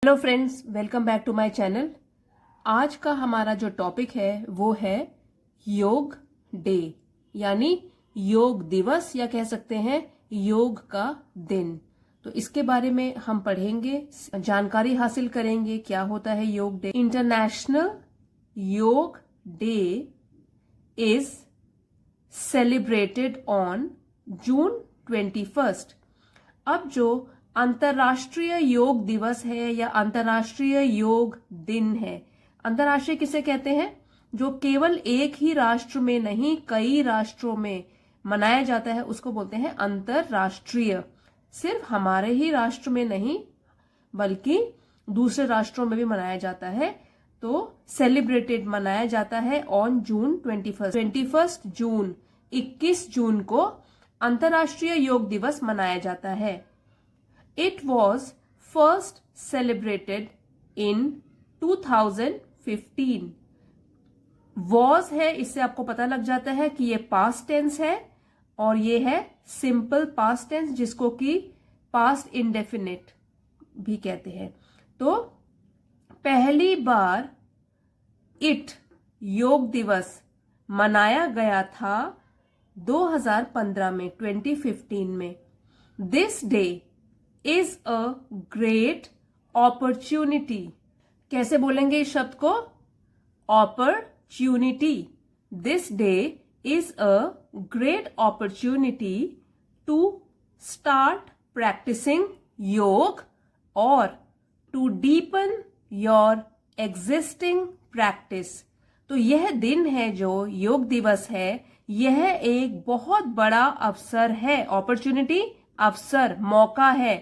Hello friends, welcome back to my channel. आज का हमारा जो टॉपिक है वो है योग डे, यानी योग दिवस या कह सकते हैं योग का दिन। तो इसके बारे में हम पढ़ेंगे, जानकारी हासिल करेंगे क्या होता है योग डे। इंटरनेशनल योग day is celebrated on June 21। अब जो अंतर्राष्ट्रीय योग दिवस है या अंतर्राष्ट्रीय योग दिन है, अंतर्राष्ट्रीय किसे कहते हैं? जो केवल एक ही राष्ट्र में नहीं कई राष्ट्रों में मनाया जाता है उसको बोलते हैं अंतर्राष्ट्रीय। सिर्फ हमारे ही राष्ट्र में नहीं बल्कि दूसरे राष्ट्रों में भी मनाया जाता है। तो सेलिब्रेटेड मनाया जाता है ऑन जून 21 जून 21 जून को अंतर्राष्ट्रीय योग दिवस मनाया जाता है। It was first celebrated in 2015। was है, इससे आपको पता लग जाता है कि ये पास्ट टेंस है और ये है सिंपल पास्ट टेंस जिसको कि पास्ट इंडेफिनिट भी कहते हैं। तो पहली बार इट योग दिवस मनाया गया था 2015 में, 2015 में। This day is a great opportunity। कैसे बोलेंगे इस शब्द को? opportunity। This day is a great opportunity to start practicing योग और to deepen your existing practice। तो यह दिन है जो योग दिवस है, यह एक बहुत बड़ा अवसर है। opportunity अवसर, मौका है।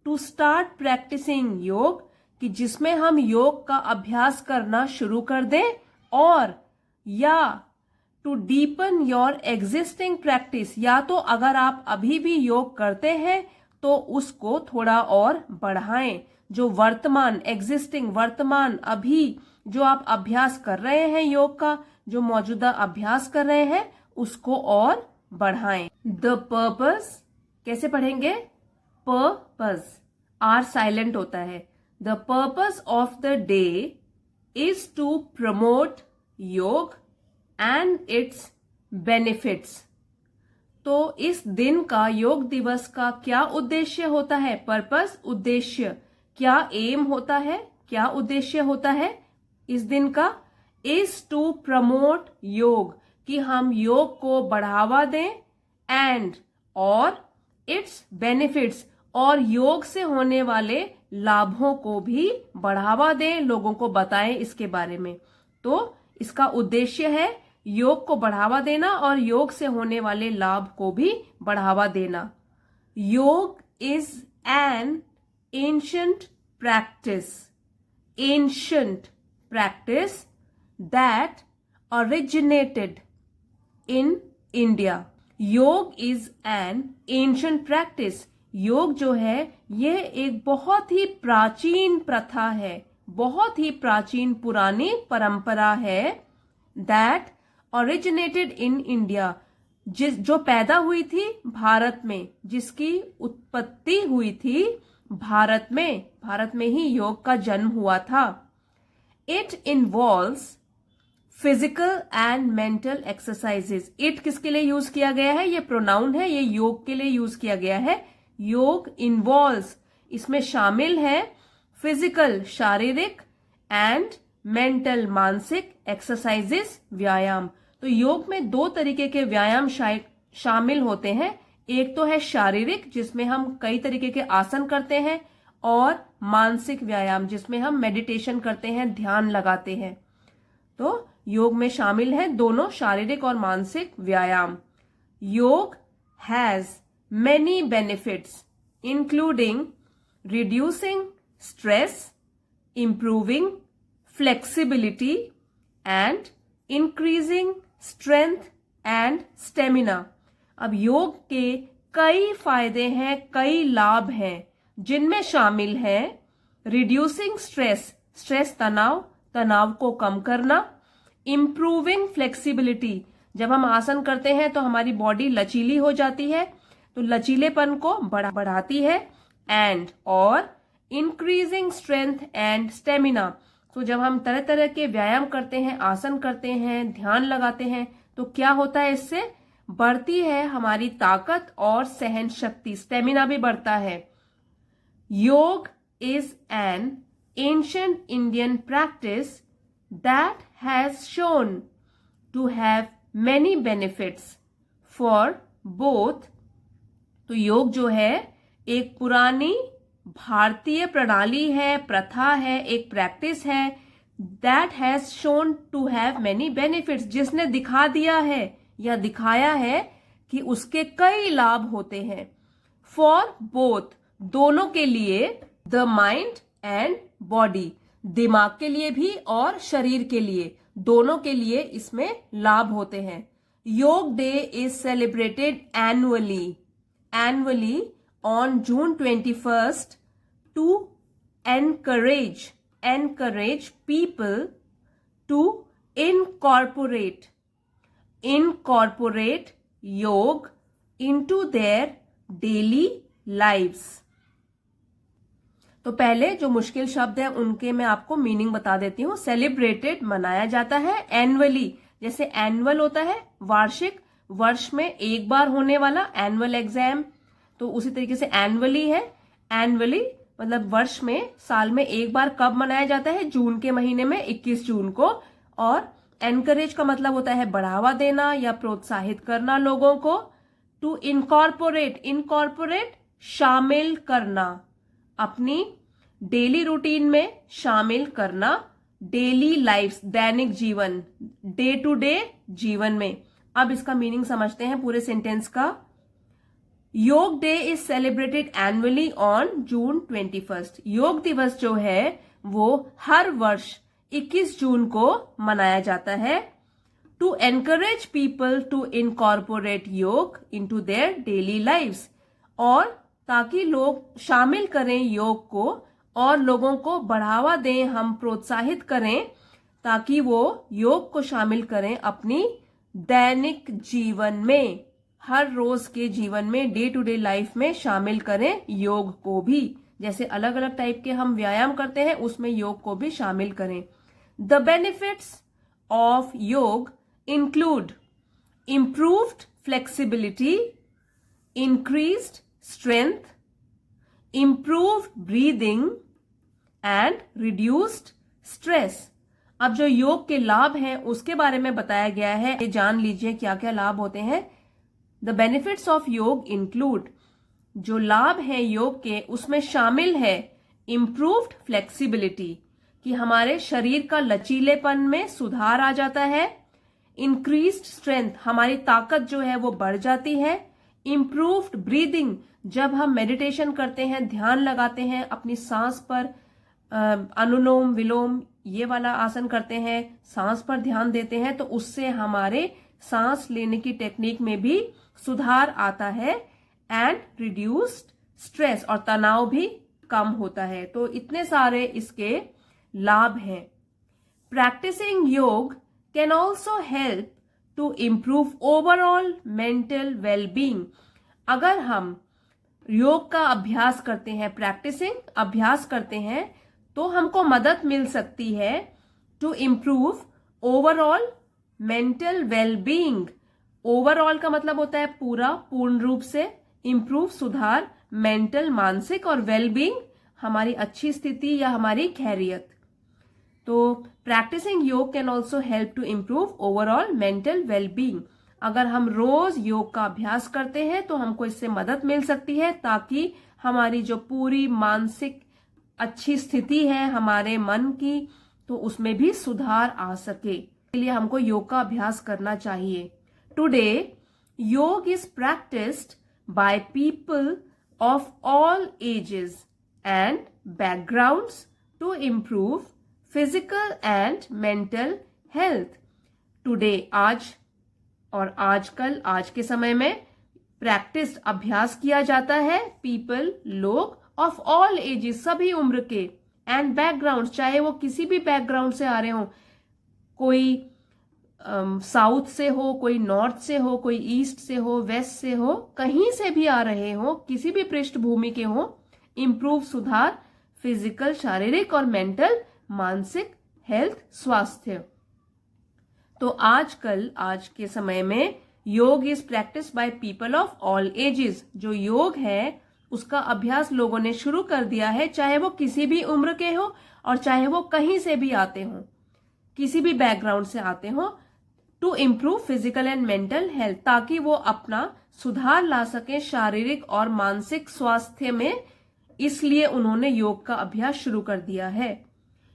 टू स्टार्ट प्रैक्टिसिंग योग, कि जिसमें हम योग का अभ्यास करना शुरू कर दें, और या to deepen your existing practice, या तो अगर आप अभी भी योग करते हैं तो उसको थोड़ा और बढ़ाएं। जो वर्तमान एग्जिस्टिंग, वर्तमान अभी जो आप अभ्यास कर रहे हैं योग का, जो मौजूदा अभ्यास कर रहे हैं उसको और बढ़ाएं। द पर्पस कैसे पढ़ेंगे? पर्पस, आर साइलेंट होता है। The purpose of the day is to promote yoga and its benefits. तो इस दिन का, योग दिवस का क्या उद्देश्य होता है? पर्पस, उद्देश्य। क्या एम होता है, क्या उद्देश्य होता है इस दिन का? इज टू प्रमोट योग, कि हम योग को बढ़ावा दें, एंड और इट्स बेनिफिट्स, और योग से होने वाले लाभों को भी बढ़ावा दें, लोगों को बताएं इसके बारे में। तो इसका उद्देश्य है योग को बढ़ावा देना और योग से होने वाले लाभ को भी बढ़ावा देना। योग is an ancient practice that originated in India. योग इज एन एंशिएंट प्रैक्टिस, योग जो है यह एक बहुत ही प्राचीन प्रथा है, बहुत ही प्राचीन पुरानी परंपरा है। दैट ओरिजिनेटेड इन इंडिया, जो पैदा हुई थी भारत में, जिसकी उत्पत्ति हुई थी भारत में ही योग का जन्म हुआ था। It involves physical and mental exercises. It किसके लिए यूज किया गया है? ये प्रोनाउन है, ये योग के लिए यूज किया गया है। योग इन्वॉल्व्स, इसमें शामिल है फिजिकल शारीरिक, एंड मेंटल मानसिक, एक्सरसाइजेस व्यायाम। तो योग में दो तरीके के व्यायाम शामिल होते हैं। एक तो है शारीरिक, जिसमें हम कई तरीके के आसन करते हैं, और मानसिक व्यायाम जिसमें हम मेडिटेशन करते हैं, ध्यान लगाते हैं। तो योग में शामिल है दोनों शारीरिक और मानसिक व्यायाम। योग has many benefits including reducing stress, improving flexibility and increasing strength and stamina. अब योग के कई फायदे हैं, कई लाभ हैं, जिनमें शामिल है रिड्यूसिंग स्ट्रेस तनाव को कम करना। इम्प्रूविंग फ्लेक्सिबिलिटी, जब हम आसन करते हैं तो हमारी बॉडी लचीली हो जाती है, तो लचीलेपन को बढ़ाती है। एंड और इंक्रीजिंग स्ट्रेंथ एंड स्टेमिना। तो जब हम तरह तरह के व्यायाम करते हैं, आसन करते हैं, ध्यान लगाते हैं, तो क्या होता है, इससे बढ़ती है हमारी ताकत और सहन शक्ति, स्टेमिना भी बढ़ता है। Yoga is an ancient Indian practice that has shown to have many benefits for both. तो योग जो है एक पुरानी भारतीय प्रणाली है, प्रथा है, एक प्रैक्टिस है, that has shown to have many benefits, जिसने दिखा दिया है या दिखाया है कि उसके कई लाभ होते हैं। फॉर बोथ, दोनों के लिए, द माइंड एंड बॉडी, दिमाग के लिए भी और शरीर के लिए, दोनों के लिए इसमें लाभ होते हैं। योग day is celebrated annually on June 21st to encourage people to incorporate योग into their daily lives। तो पहले जो मुश्किल शब्द है उनके मैं आपको मीनिंग बता देती हूँ। सेलिब्रेटेड, मनाया जाता है। एनुअली, जैसे एनुअल होता है वार्षिक, वर्ष में एक बार होने वाला एनुअल एग्जाम, तो उसी तरीके से एनुअली है। एनुअली मतलब वर्ष में, साल में एक बार। कब मनाया जाता है? जून के महीने में, 21 जून को। और एनकरेज का मतलब होता है बढ़ावा देना या प्रोत्साहित करना लोगों को। टू इनकॉर्पोरेट शामिल करना, अपनी डेली रूटीन में शामिल करना। डेली लाइफ, दैनिक जीवन, डे टू डे जीवन में। अब इसका मीनिंग समझते हैं पूरे सेंटेंस का। योग day is celebrated annually on June 21st। योग दिवस जो है वो हर वर्ष 21 जून को मनाया जाता है। To encourage people to incorporate yoga into their daily lives, और ताकि लोग शामिल करें योग को और लोगों को बढ़ावा दें, हम प्रोत्साहित करें ताकि वो योग को शामिल करें अपनी दैनिक जीवन में, हर रोज के जीवन में, डे टू डे लाइफ में शामिल करें योग को भी। जैसे अलग अलग टाइप के हम व्यायाम करते हैं, उसमें योग को भी शामिल करें। द बेनिफिट्स ऑफ योग include improved flexibility, increased strength, improved breathing and reduced stress. अब जो योग के लाभ हैं उसके बारे में बताया गया है, ये जान लीजिए क्या क्या लाभ होते हैं। द बेनिफिट्स ऑफ योग इंक्लूड, जो लाभ है योग के उसमें शामिल है इम्प्रूव्ड फ्लेक्सिबिलिटी, कि हमारे शरीर का लचीलेपन में सुधार आ जाता है। इंक्रीज्ड स्ट्रेंथ, हमारी ताकत जो है वो बढ़ जाती है। इम्प्रूव्ड ब्रीदिंग, जब हम मेडिटेशन करते हैं, ध्यान लगाते हैं, अपनी सांस पर अनुलोम विलोम ये वाला आसन करते हैं, सांस पर ध्यान देते हैं, तो उससे हमारे सांस लेने की टेक्निक में भी सुधार आता है। एंड रिड्यूस्ड स्ट्रेस, और तनाव भी कम होता है। तो इतने सारे इसके लाभ हैं। Practising yoga can also help to improve overall mental wellbeing. अगर हम योग का अभ्यास करते हैं, प्रैक्टिसिंग अभ्यास करते हैं, तो हमको मदद मिल सकती है to improve overall mental wellbeing. Overall का मतलब होता है पूरा, पूर्ण रूप से। इम्प्रूव सुधार, मेंटल मानसिक, और वेलबींग हमारी अच्छी स्थिति या हमारी खैरियत। तो practising yoga can also help to improve overall mental wellbeing. अगर हम रोज योग का अभ्यास करते हैं तो हमको इससे मदद मिल सकती है, ताकि हमारी जो पूरी मानसिक अच्छी स्थिति है हमारे मन की, तो उसमें भी सुधार आ सके। इसलिए हमको योग का अभ्यास करना चाहिए। Today yoga is practised by people of all ages and backgrounds to improve physical and mental health. Today, आज और आजकल, आज के समय में प्रैक्टिस अभ्यास किया जाता है। पीपल, लोग, ऑफ ऑल एजेस, सभी उम्र के, एंड बैकग्राउंड, चाहे वो किसी भी बैकग्राउंड से आ रहे हो, कोई साउथ से हो, कोई नॉर्थ से हो, कोई ईस्ट से हो, वेस्ट से हो, कहीं से भी आ रहे हो, किसी भी पृष्ठभूमि के हो। इम्प्रूव सुधार फिजिकल शारीरिक और मेंटल मानसिक हेल्थ स्वास्थ्य। तो आजकल आज के समय में योग is practice by people of all edges. जो योग है उसका अभ्यास लोगों ने शुरू कर दिया है, चाहे वो किसी भी उम्र के हो और चाहे वो कहीं से भी आते हो, किसी भी बैकग्राउंड से आते हो, to improve physical and mental health, ताकि वो अपना सुधार ला सके शारीरिक और मानसिक स्वास्थ्य में। इसलिए उन्होंने योग का अभ्यास शुरू कर दिया है।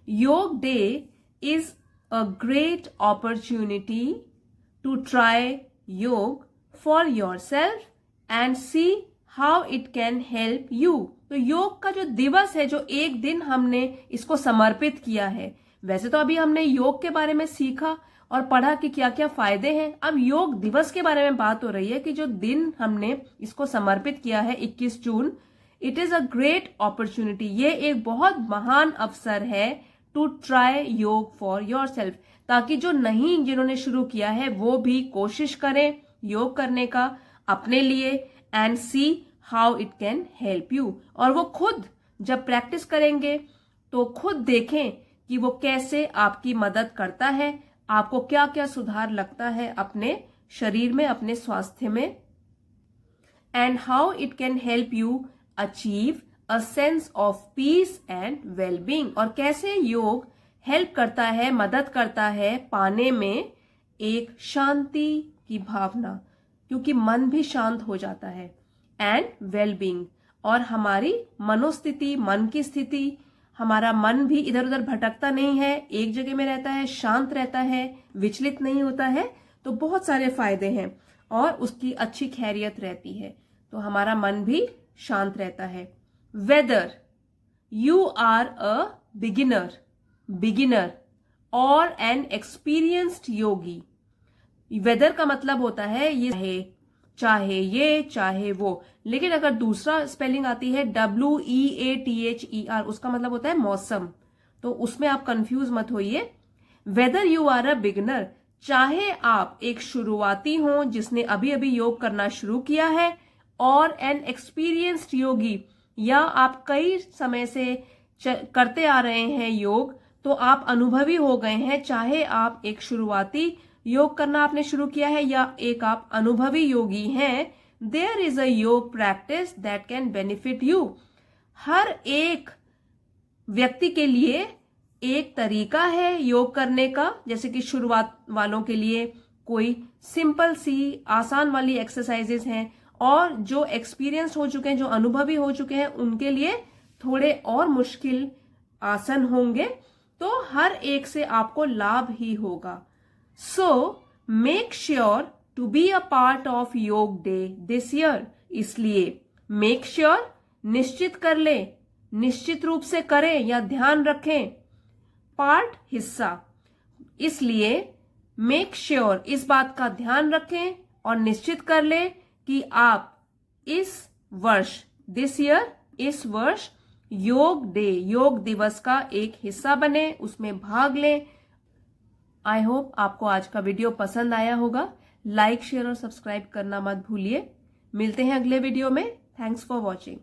Yoga day is a great opportunity to try yoga for yourself and see how it can help you. तो योग का जो दिवस है, जो एक दिन हमने इसको समर्पित किया है, वैसे तो अभी हमने योग के बारे में सीखा और पढ़ा कि क्या क्या फायदे हैं। अब योग दिवस के बारे में बात हो रही है कि जो दिन हमने इसको समर्पित किया है 21 June, it is a great opportunity. ये एक बहुत महान अवसर है to try yoga for yourself, ताकि जो नहीं जिन्होंने शुरू किया है वो भी कोशिश करें योग करने का अपने लिए, and see how it can help you. और वो खुद जब प्रैक्टिस करेंगे तो खुद देखें कि वो कैसे आपकी मदद करता है, आपको क्या क्या सुधार लगता है अपने शरीर में, अपने स्वास्थ्य में, and how it can help you achieve a sense of peace and wellbeing. और कैसे योग हेल्प करता है, मदद करता है पाने में एक शांति की भावना, क्योंकि मन भी शांत हो जाता है, एंड वेलबींग, और हमारी मनोस्थिति, मन की स्थिति, हमारा मन भी इधर उधर भटकता नहीं है, एक जगह में रहता है, शांत रहता है, विचलित नहीं होता है। तो बहुत सारे फायदे हैं और उसकी अच्छी खैरियत रहती है, तो हमारा मन भी शांत रहता है। Whether you are a beginner और एन एक्सपीरियंस्ड योगी। वेदर का मतलब होता है ये, चाहे ये चाहे वो, लेकिन अगर दूसरा स्पेलिंग आती है WEATHER, उसका मतलब होता है मौसम, तो उसमें आप कंफ्यूज मत होइए। Whether you are a beginner, चाहे आप एक शुरुआती हो जिसने अभी अभी योग करना शुरू किया है, और एन एक्सपीरियंस्ड योगी, या आप कई समय से करते आ रहे हैं योग, तो आप अनुभवी हो गए हैं। चाहे आप एक शुरुआती योग करना आपने शुरू किया है या एक आप अनुभवी योगी हैं, there is a yoga practice that can benefit you. हर एक व्यक्ति के लिए एक तरीका है योग करने का, जैसे कि शुरुआत वालों के लिए कोई सिंपल सी आसान वाली एक्सरसाइजेस हैं, और जो एक्सपीरियंस हो चुके हैं, जो अनुभवी हो चुके हैं, उनके लिए थोड़े और मुश्किल आसन होंगे। तो हर एक से आपको लाभ ही होगा। So make sure to be a part of योग day this year। इसलिए make sure निश्चित कर ले, निश्चित रूप से करें या ध्यान रखें, पार्ट हिस्सा, इसलिए make sure इस बात का ध्यान रखें और निश्चित कर ले कि आप इस वर्ष इस वर्ष योग डे, योग दिवस का एक हिस्सा बने, उसमें भाग लें। आई होप आपको आज का वीडियो पसंद आया होगा। लाइक, शेयर और सब्सक्राइब करना मत भूलिए। मिलते हैं अगले वीडियो में। Thanks for watching.